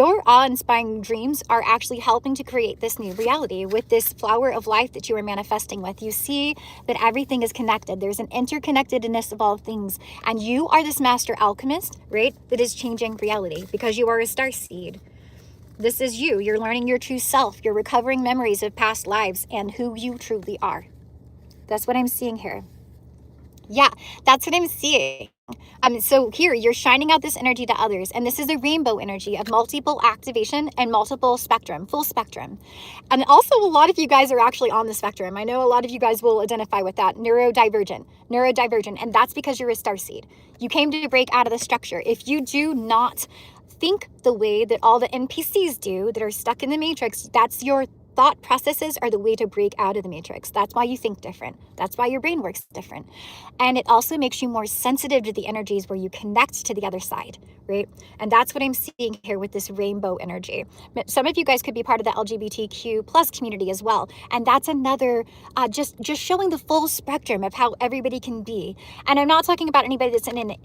Your awe-inspiring dreams are actually helping to create this new reality with this flower of life that you are manifesting with. You see that everything is connected. There's an interconnectedness of all things. And you are this master alchemist, right? That is changing reality because you are a star seed. This is you. You're learning your true self. You're recovering memories of past lives and who you truly are. That's what I'm seeing here. Yeah, that's what I'm seeing. So here you're shining out this energy to others, and this is a rainbow energy of multiple activation and multiple spectrum, full spectrum. And also a lot of you guys are actually on the spectrum. I know a lot of you guys will identify with that, neurodivergent, and that's because you're a starseed. You came to break out of the structure. If you do not think the way that all the NPCs do that are stuck in the matrix, that's your thought processes are the way to break out of the matrix. That's why you think different. That's why your brain works different. And it also makes you more sensitive to the energies where you connect to the other side, right? And that's what I'm seeing here with this rainbow energy. Some of you guys could be part of the LGBTQ plus community as well. And that's another, just showing the full spectrum of how everybody can be. And I'm not talking about anybody that's in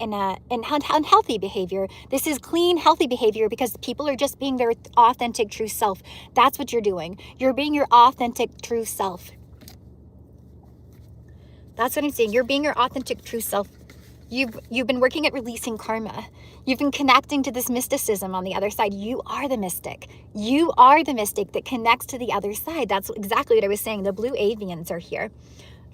unhealthy behavior. This is clean, healthy behavior because people are just being their authentic, true self. That's what you're doing. You're being your authentic, true self. That's what I'm saying. You're being your authentic, true self. You've been working at releasing karma. You've been connecting to this mysticism on the other side. You are the mystic. You are the mystic that connects to the other side. That's exactly what I was saying. The blue avians are here.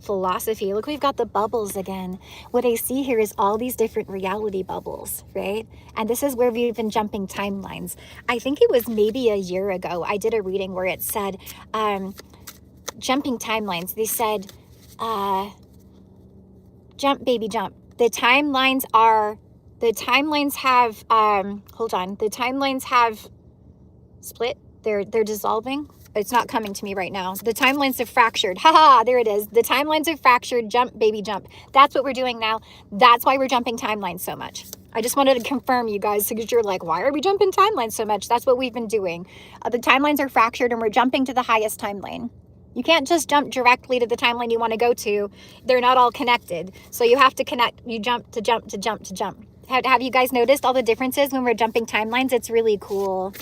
Philosophy. Look, we've got the bubbles again. What I see here is all these different reality bubbles, right? And this is where we've been jumping timelines. I think it was maybe a year ago, I did a reading where it said, jumping timelines. They said, jump, baby, jump. The timelines have split. They're dissolving. It's not coming to me right now. The timelines have fractured. Haha, there it is. The timelines have fractured. Jump, baby, jump. That's what we're doing now. That's why we're jumping timelines so much. I just wanted to confirm, you guys, because you're like, why are we jumping timelines so much? That's what we've been doing. The timelines are fractured and we're jumping to the highest timeline. You can't just jump directly to the timeline you want to go to. They're not all connected. So you have to connect. You jump to jump to jump to jump. Have you guys noticed all the differences when we're jumping timelines? It's really cool.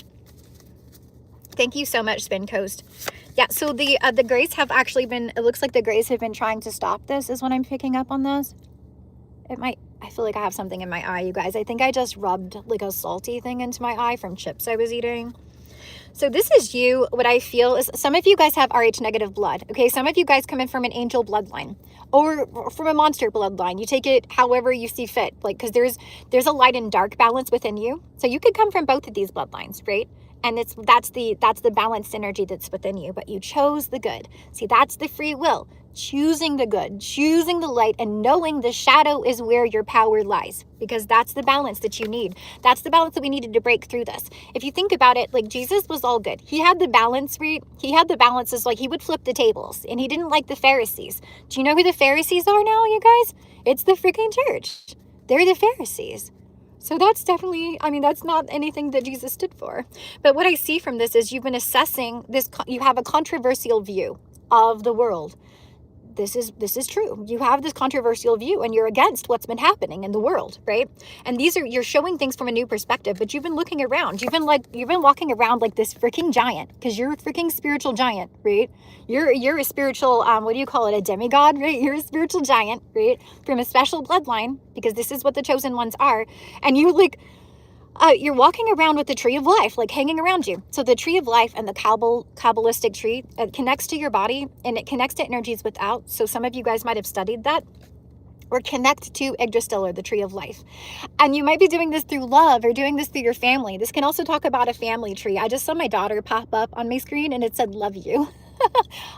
Thank you so much, Spin Coast. Yeah, so the Greys have actually been, it looks like the Greys have been trying to stop this, is what I'm picking up on this. It might, I feel like I have something in my eye, you guys. I think I just rubbed like a salty thing into my eye from chips I was eating. So this is you. What I feel is some of you guys have Rh negative blood. Okay, some of you guys come in from an angel bloodline or from a monster bloodline. You take it however you see fit, like, because there's a light and dark balance within you. So you could come from both of these bloodlines, right? And that's the balanced energy that's within you, but you chose the good. See, that's the free will. Choosing the good, choosing the light, and knowing the shadow is where your power lies, because that's the balance that you need. That's the balance that we needed to break through this. If you think about it, like, Jesus was all good. He had the balance, right? He had the balances, like he would flip the tables, and he didn't like the Pharisees. Do you know who the Pharisees are now, you guys? It's the freaking church. They're the Pharisees. So that's definitely, I mean, that's not anything that Jesus stood for. But what I see from this is you've been assessing this, you have a controversial view of the world. This is true. You have this controversial view and you're against what's been happening in the world, right? And you're showing things from a new perspective, but you've been looking around. You've been walking around like this freaking giant, because you're a freaking spiritual giant, right? You're a spiritual, what do you call it? A demigod, right? You're a spiritual giant, right? From a special bloodline, because this is what the chosen ones are. And you're walking around with the tree of life, like hanging around you. So the tree of life and the Kabbalistic tree, it connects to your body and it connects to energies without. So some of you guys might have studied that. Or connect to Yggdrasil, the tree of life. And you might be doing this through love or doing this through your family. This can also talk about a family tree. I just saw my daughter pop up on my screen and it said, love you.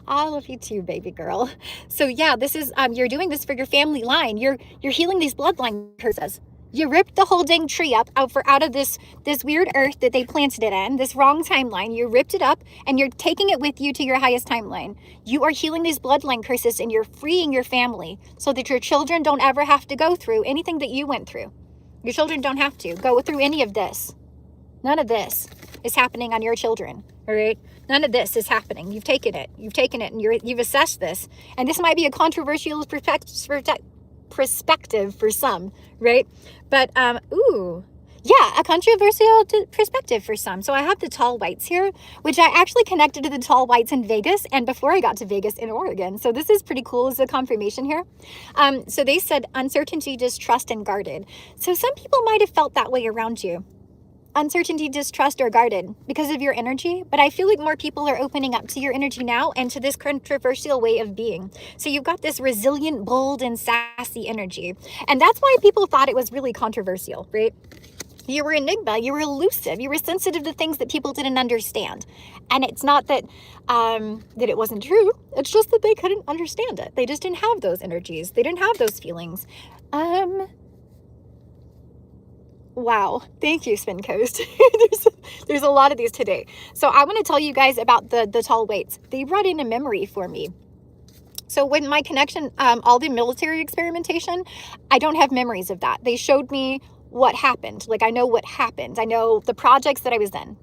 I love you too, baby girl. So yeah, this is, you're doing this for your family line. You're healing these bloodline curses. You ripped the whole dang tree up out of this weird earth that they planted it in, this wrong timeline. You ripped it up and you're taking it with you to your highest timeline. You are healing these bloodline curses and you're freeing your family so that your children don't ever have to go through anything that you went through. Your children don't have to go through any of this. None of this is happening on your children, all right? None of this is happening. You've taken it and you've assessed this. And this might be a controversial perspective for some, right? But ooh, Yeah, a controversial perspective for some. So I have the tall whites here, which I actually connected to the tall whites in Vegas and before I got to Vegas in Oregon. So this is pretty cool as a confirmation here. So they said uncertainty, distrust, and guarded. So some people might have felt that way around you. Uncertainty, distrust, or guarded because of your energy. But I feel like more people are opening up to your energy now and to this controversial way of being. So you've got this resilient, bold, and sassy energy. And that's why people thought it was really controversial, right? You were enigma, you were elusive, you were sensitive to things that people didn't understand. And it's not that that it wasn't true, it's just that they couldn't understand it. They just didn't have those energies. They didn't have those feelings. Wow. Thank you, Spin Coast. there's a lot of these today. So I want to tell you guys about the tall weights. They brought in a memory for me. So when my connection, all the military experimentation, I don't have memories of that. They showed me what happened. Like I know what happened. I know the projects that I was in.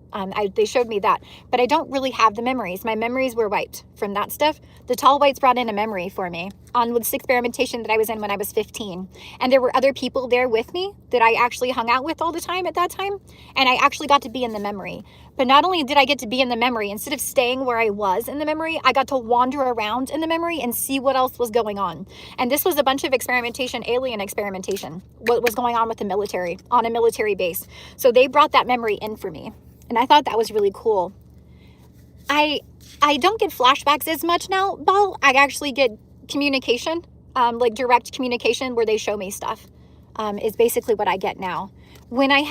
They showed me that, but I don't really have the memories. My memories were wiped from that stuff. The tall whites brought in a memory for me on this experimentation that I was in when I was 15. And there were other people there with me that I actually hung out with all the time at that time. And I actually got to be in the memory. But not only did I get to be in the memory, instead of staying where I was in the memory, I got to wander around in the memory and see what else was going on. And this was a bunch of experimentation, alien experimentation, what was going on with the military, on a military base. So they brought that memory in for me. And I thought that was really cool. I don't get flashbacks as much now, Belle. I actually get communication, like direct communication where they show me stuff, is basically what I get now. When I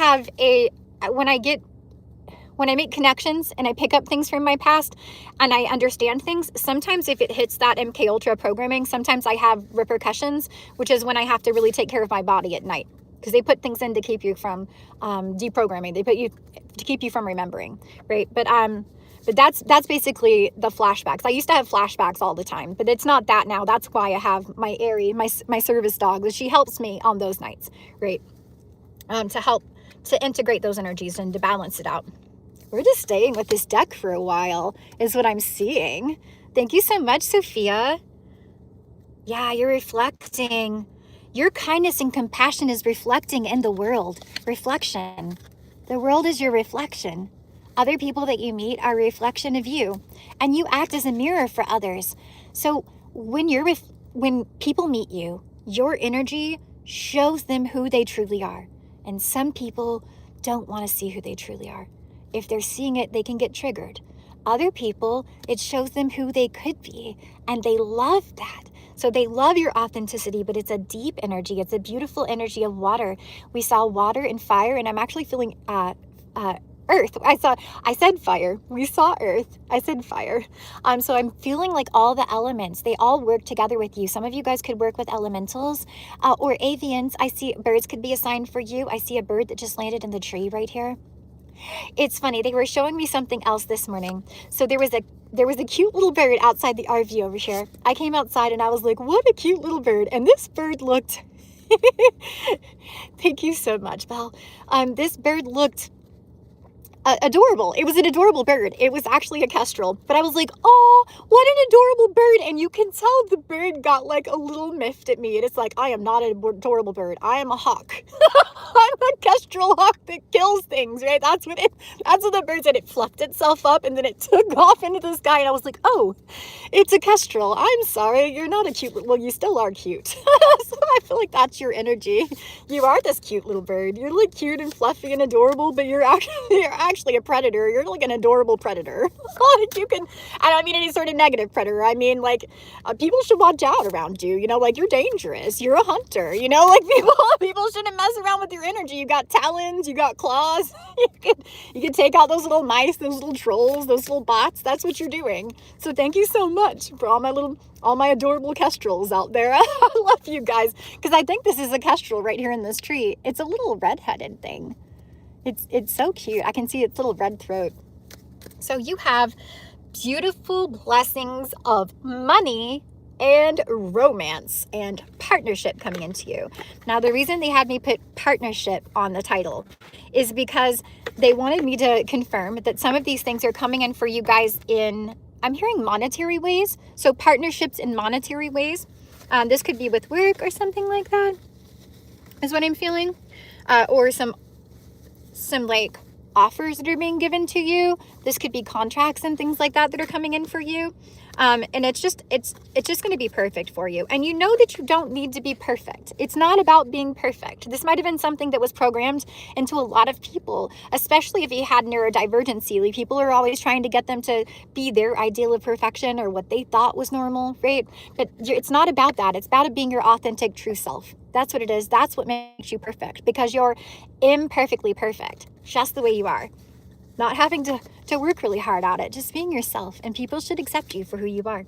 make connections and I pick up things from my past and I understand things, sometimes if it hits that MK Ultra programming, sometimes I have repercussions, which is when I have to really take care of my body at night. Because they put things in to keep you from deprogramming. They put you to keep you from remembering, right? But that's basically the flashbacks. I used to have flashbacks all the time, but it's not that now. That's why I have my Aerie, my service dog. She helps me on those nights, right? To help to integrate those energies and to balance it out. We're just staying with this deck for a while, is what I'm seeing. Thank you so much, Sophia. Yeah, you're reflecting. Your kindness and compassion is reflecting in the world. Reflection. The world is your reflection. Other people that you meet are a reflection of you. And you act as a mirror for others. So when people meet you, your energy shows them who they truly are. And some people don't want to see who they truly are. If they're seeing it, they can get triggered. Other people, it shows them who they could be. And they love that. So they love your authenticity, but it's a deep energy. It's a beautiful energy of water. We saw water and fire, and I'm actually feeling earth. I said fire. We saw earth. I said fire. So I'm feeling like all the elements, they all work together with you. Some of you guys could work with elementals or avians. I see birds could be a sign for you. I see a bird that just landed in the tree right here. It's funny, they were showing me something else this morning. So there was a cute little bird outside the RV over here. I came outside and I was like, what a cute little bird. And this bird looked, thank you so much, Belle. This bird looked adorable. It was an adorable bird. It was actually a kestrel, but I was like, oh, what an adorable bird. And you can tell the bird got like a little miffed at me. And it's like, I am not an adorable bird. I am a hawk. I'm a kestrel hawk that kills things, right? That's what the bird said. It fluffed itself up and then it took off into the sky. And I was like, oh, it's a kestrel. I'm sorry. You're not a cute, well, you still are cute. So I feel like that's your energy. You are this cute little bird. You're like cute and fluffy and adorable, but you're actually a predator. You're like an adorable predator. You can, I don't mean any sort of negative predator. I mean like people should watch out around you. You know, like you're dangerous. You're a hunter. You know, like people shouldn't mess around with your energy. You got talons. You got claws. You could take out those little mice, those little trolls, those little bots. That's what you're doing. So thank you so much for all my adorable kestrels out there. I love you guys because I think this is a kestrel right here in this tree. It's a little red-headed thing. It's so cute. I can see its little red throat. So you have beautiful blessings of money and romance and partnership coming into you. Now, the reason they had me put partnership on the title is because they wanted me to confirm that some of these things are coming in for you guys in, I'm hearing monetary ways. So partnerships in monetary ways. This could be with work or something like that is what I'm feeling. Or some some like offers that are being given to you. This could be contracts and things like that that are coming in for you. And it's just going to be perfect for you. And you know that you don't need to be perfect. It's not about being perfect. This might have been something that was programmed into a lot of people, especially if you had neurodivergency. Like, people are always trying to get them to be their ideal of perfection or what they thought was normal, right? But it's not about that. It's about it being your authentic, true self. That's what it is. That's what makes you perfect, because you're imperfectly perfect, just the way you are. Not having to work really hard at it, just being yourself, and people should accept you for who you are.